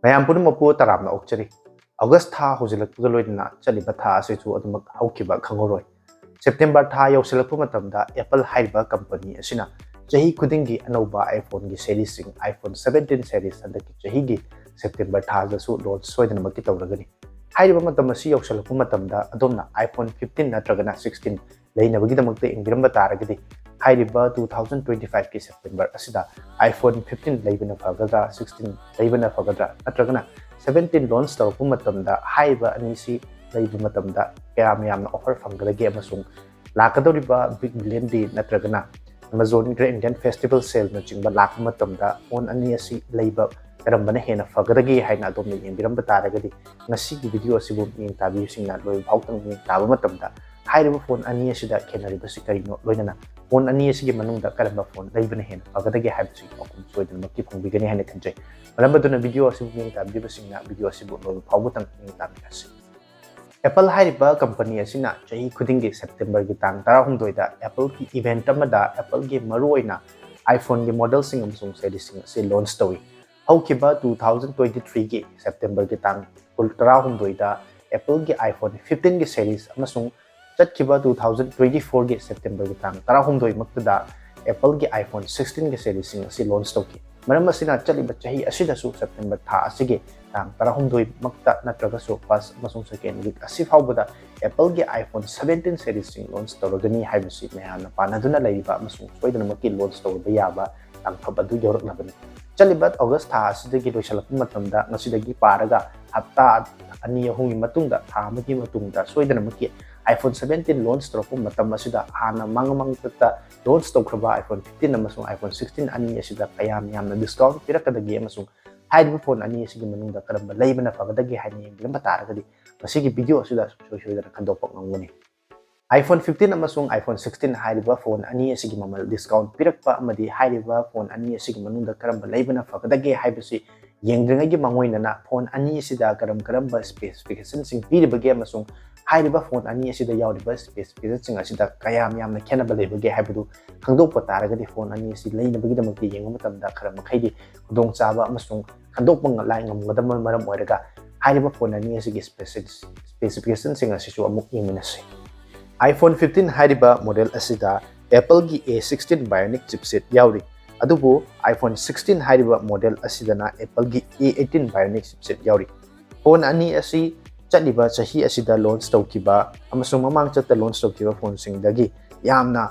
mayam pun mapu taram na okchari August tha hojilak puga loinana chaliba tha ase chu adumak haukiba khangoroi September tha yausilakpu matamda Apple haiba company asina chahi khudingi anouba iPhone gi series sing iPhone 17 series andaki chahi gi September tha da su launch soidana makki tawragani haiba matam asi yausilakpu matamda adomna iPhone 15 natragana 16 leinabagi damakta ingiramba taragadi haiba 2025 ki September asida iPhone 15 leibana fagadra 16 leibana fagadra natragana 17 launch tawrappu matamda haiba anisi leibu matamda kayam yamna offer famgadagi amasung lakadoriba big billion day natragana Amazon Grand Indian Festival Sale na chingba lakpa matamda phone ani asi leiba karambana hena fagadagi haina adomna yengiramba taragadi ngasi gi video asibu yeng tabi singna loi bhautang yeng taba matamda hairiba phone ani asida khenariba sikarino loinana phone ani asigi manungda karamba phone leibana hena fagadagi haibsi okum soidana makki phongbigani haina khanjai marambaduna video asibu yeng tabi singna video asibu loi bhautang yeng tabi asi Apple haiba company asina chahi khudingi September gi tang 16 da Apple ki event amada Apple gi maruoina iPhone gi model sing amsung series sing se launch tawi haukiba 2023 gi September gi tang 16 da Apple gi iPhone 15 gi series amasung chatkiba 2024 gi September gi tang 16 makta Apple gi iPhone 16 gi series sing se launch tawki maram asina chaliba chahi asida su September tha asige tang 16 makta natraga so pas masung second week asifawbada Apple gi iPhone 17 series sing launch tawragani haibasi mayamna panaduna laiba masung soidana makki launch tawba yaba tang phabadu yorak labani chalibat August tha asidagi loisalap matamda ngasidagi paraga hapta ani ahungi matungda tha amagi matungda soidana makki iPhone 17 launch tawpu matam asida hana mangamang tata launch tawkraba iPhone 15 amasung iPhone 16 ani asida kayam yamna discount pirakadagi amasung haiba phone ani asigi manungda karamba leibana fagadagi haini yengiramba taragadi masigi video asida soidana khandokpak ngangani iPhone 15 amasung iPhone 16 haiba phone ani asigi mamal discount pirakpa amadi haiba phone ani asigi manungda karamba leibana fagadagi haibasi yengdringagi mangoinana phone ani asida karamba specification sing piribagi amasung haiba phone ani asida yauriba specification sing asida kayam yamna khenaba leibagi haibudu khangdokpa taragadi phone ani asi leinabagi damakti yenga matamda karamba khaidi khudong chaba amasung khandokpa ngalai ngamgadam maram oiraga haiba phone ani asigi specification sing asisu amuk yeminase iPhone 15 haiba model asida Apple gi A16 bionic chipset yauri adubu iPhone 16 haiba model asidana Apple gi A18 bionic chipset yauri phone ani asi chaliba chahi asida launch tawkiba amasung mamang chatta launch tawkiba phone sing dagi yamna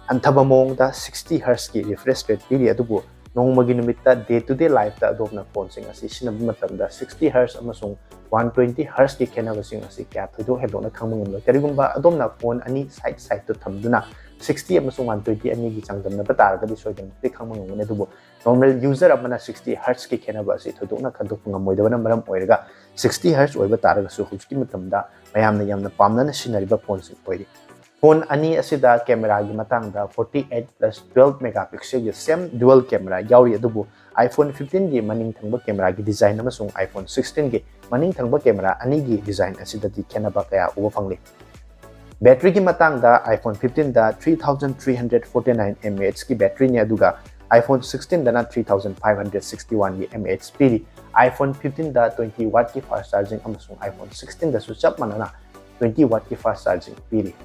anthaba mongda 60 Hz ki refresh rate piri adubu nongmagi numitta day to day life ta adopna phone sing asi sinabi matamda 60 Hz amasung 120 Hz ki khenaba sing asi kya thodo hedona khangmangam karigumba adopna phone ani side to thamduna 60 amasung 120 ani gi changdamna bataragadi soidam ti khangmangam ne dubu normal user amana 60 Hz ki khenaba asi thodona khandokpa moidabana maram oiraga 60 Hz oiba taraga su hujki matamda mayamna yamna pamna sinariba phone sing oiri phone ani asida camera gi matangda 48 plus 12 megapixel gi same dual camera yauri adubu iPhone 15 gi maning thangba camera gi design amasung iPhone 16 gi maning thangba camera ani gi design asida di khenaba kaya uba phangli battery gi matangda iPhone 15 da 3349 mAh ki battery ni aduga iPhone 16 dana 3561 gi mAh piri iPhone 15 da 20 watt ki fast charging amasung iPhone 16 da su chap manana 20 watt ki fast charging piri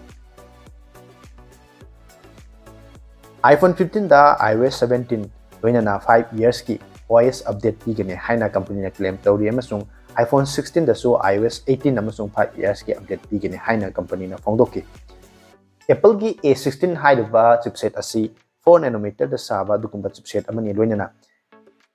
iPhone 15 da iOS 17 loinana 5 years ki OS update pigane haina company na claim tawri amasung iPhone 16 da su iOS 18 amasung 5 years ki update pigane haina company na phongdoki Apple gi A16 haiba chipset asi 4 nanometer da saba dukumba chipset amani loinana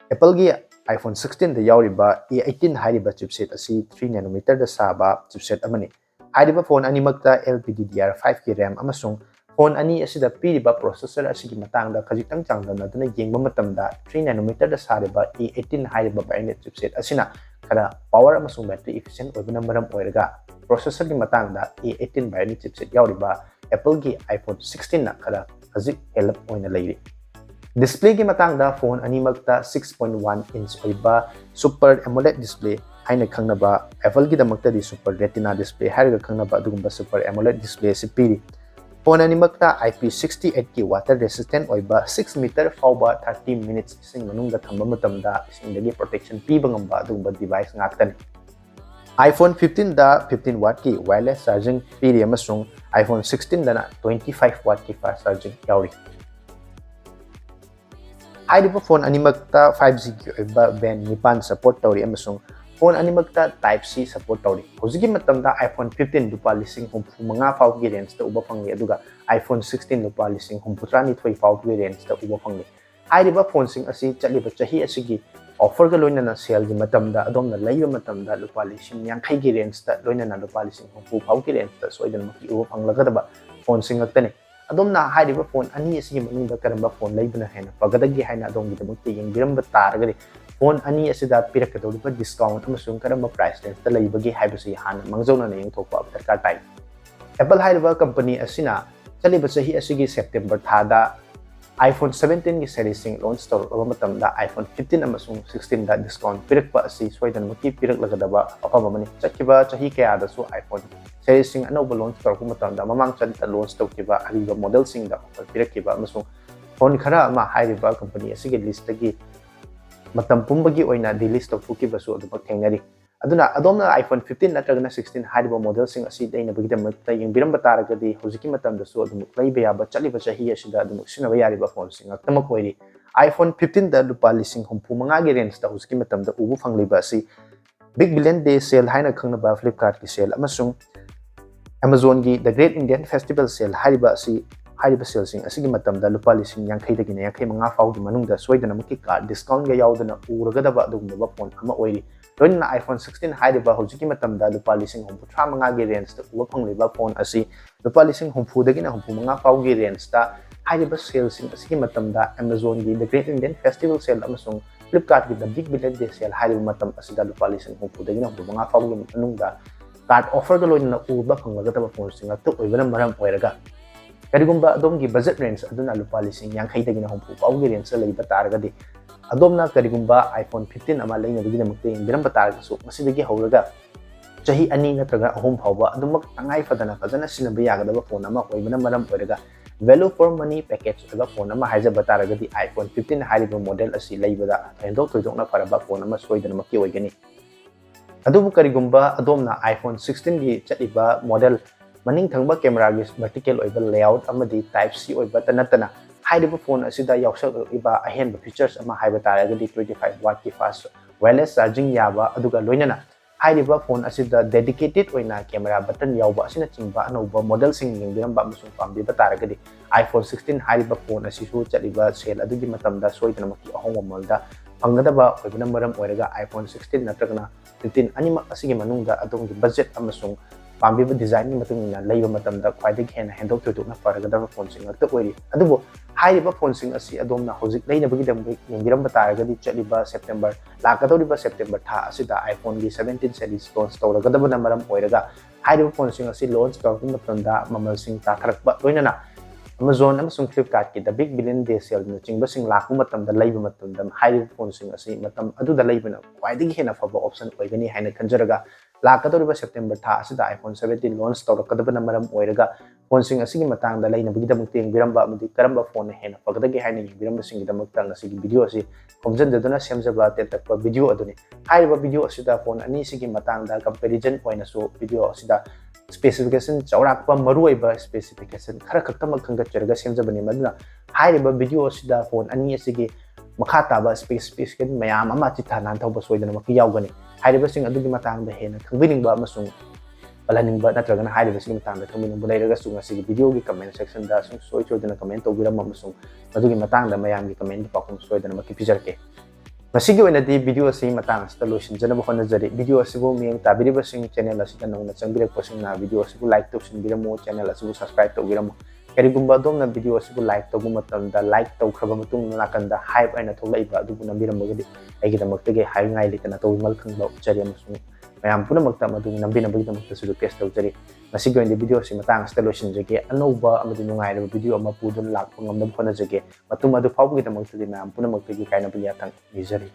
Apple gi iPhone 16 da yauriba A18 haiba chipset asi 3 nanometer da saba chipset amani haiba phone animakta LPDDR5 ki RAM amasung phone ani asida piriba processor asigi matangda khajitang changdana duna yengba matamda 3 nanometer da sariba A18 haiba bionic chipset asina kara power amasung battery efficient oibana maram oiraga processor gi matangda A18 bionic chipset yauriba Apple gi iPhone 16 na kara khajik help oina leiri display gi matangda phone ani makta 6.1 inch oiba super AMOLED display haina khangnaba Apple gi damakta di super retina display haiga khangnaba dugumba super AMOLED display si piri phone animakta IP68 ki water resistant oiba 6 meter faba 30 minutes ising manungda thamba matamda isingdagi protection piba ngamba adugba device ngaktani. iPhone 15 da 15 watt ki wireless charging piri amasung iPhone 16 dana 25 watt ki fast charging yauri. Hairiba phone animakta 5G ki oiba band nipan support tauri amasung phone animakta type C support tauri. Hojigi matamda iPhone 15 lupa lising humpu manga fau ki range ta uba phangi aduga iPhone 16 lupa lising humpu trani thoi fau ki range ta uba phangi. Hairiba phone sing asi chaliba chahi asigi offer ga loinana sale gi matamda adomna laiba matamda lupa lising yankai gi range ta loinana lupa lising humpu fau ki range ta soidan maki uba phanglaga daba phone sing aktane. Adomna hairiba phone ani asigi manungda karamba phone laibana hena pagadagi haina adomgi damakta yengbiramba taragari phone ani asida pirakadoriba discount amasung karamba price range ta laibagi haibasi hana mangjauna na yengthokpa darkar tai. Apple hairiba company asina chaliba chahi asigi September thada iPhone 17 ki series sing launch tawraba matamda iPhone 15 amasung 16 da discount pirakpa asi soidan maki pirakalagadaba afama mani chakiba chahi kaya da su iPhone series sing anouba launch tawraba matamda mamang chadita launch tawkiba ariba model sing da offer pirakiba amasung phone khara ama hairiba company asigi list tagi matam pumbagi oina delist tawkiba su adumak thengnari. Aduna adomna iPhone 15 natragana 16 hairiba model sing asi daina bagida matta yengbiramba taragadi hojiki matamda su adumuk laiba yaba chaliba chahi asida adumuk sinaba yariba phone sing aktamak oiri iPhone 15 da lupa lising humpu manga gi range da hojiki matamda ubu fangliba asi Big Billion Day sale haina khangnaba Flipkart ki sale amasung Amazon gi The Great Indian Festival sale hairiba asi hairiba sale sing asigi matamda lupa lising yankai dagina yankai manga fau gi manungda soidana maki card discount ga yaudana uragadaba adugumba phone ama oiri loinana iPhone 16 hairiba hojiki matamda lupa lising humpu tra manga gi range ta uba phangliba phone asi lupa lising humpu dagina humpu manga fau gi range ta hairiba sale sing asigi matamda Amazon gi The Great Indian Festival sale amasung Flipkart gi The Big Billion Day sale hairiba matam asida lupa lising humpu dagina humpu manga fau gi manungda card offer ga loinana uba phanglagadaba phone sing akta oibana maram oiraga karigumba adom gi budget range aduna lupa lising yankai dagina humpu fau gi range laiba taragadi adomna karigumba iPhone 15 ama laina bigina makte biramba targa su masidagi hawraga chahi ani natraga ahum phawba adumak tangai fadana fajana sinaba yagadaba phone ama oibana maram oiraga value for money package aba phone ama haijaba taragadi iPhone 15 hairiba model asi laibada hendok thoidokna faraba phone ama soidana makki oigani adubu karigumba adomna iPhone 16 gi chatiba model maning thangba camera gi vertical oiba layout amadi type C oiba tanatana hairiba phone asida yawsak iba ahenba features ama haiba taragadi 25 watt ki fast wireless charging yaba aduga loinana hairiba phone asida dedicated oina camera button yawba asina chingba anouba model sing yengbiramba amasung pambiba taragadi iPhone 16 hairiba phone asisu chaliba sale adugi matamda soidana maki ahongwa malda panggadaba oibana maram oiraga iPhone 16 natragana 15 anima asigi manungda adongi budget amasung pambiba design ni matungina laiba matamda khwaidagi hena hendok thoidokna faragadaba phone sing akta oiri adubo hairiba phone sing asi adomna hojik laina bagi dam yengbiramba taragadi chaliba September lakadoriba September tha asida iPhone gi 17 series launch tawragadaba namaram oiraga hairiba phone sing asi launch tawrku matamda mamal sing tatharakba loinana Amazon amasung Flipkart ki The Big Billion Day sale na chingba sing laku matamda laiba matamda hairiba phone sing asi matam aduda laibana khwaidagi hena faba option oigani haina khanjaraga lakadoriba September tha asida iPhone 17 launch tawrakadaba namaram oiraga phone sing asigi matangda laina bigidamukte yengbiramba amadi karamba phone hena pagadagi haina yengbiramba singidamakta ngasigi video asi komjandaduna semjaba tetakpa video aduni hairiba video asida phone ani sigi matangda comparison oina so video asida specification Taorakpa maruiba specification khara khaktamak khangatjaraga semjabni maduna hairiba video asida phone ani asigi makhataba specification mayam ama chitha nan thawba soidana maki yaugani hairiba sing adugi matangda hena khangbininba amasung palaningba natragana hairiba sing matangda khangbininba leiraga sunga sigi video gi comment section da sung soidana comment tawbiram amasung adugi matangda mayam gi comment pakum soidana maki pijarke masigi oinadi video asi matang asta losin janaba honajari video asibu miyang tabiriba sing channel asida nongna changbirak pasing na video asibu like tawsin biramo channel asibu subscribe tawbiramo karigumba domna video asibu like tawbu matamda like tawkraba matung nakanda hype aina tholaiba adubu nambiramagadi aigidamaktage hai ngai litana tawmal khangba uchari amasung mayam punamakta madu nambinabagidamukta su request tawjari masigi oinadi video asi matang asta losin jage anouba amadi nungairaba video ama pudun lakpa ngamnab honajage matum adu fawbugidamukta mayam punamaktage kaina biya thang nijari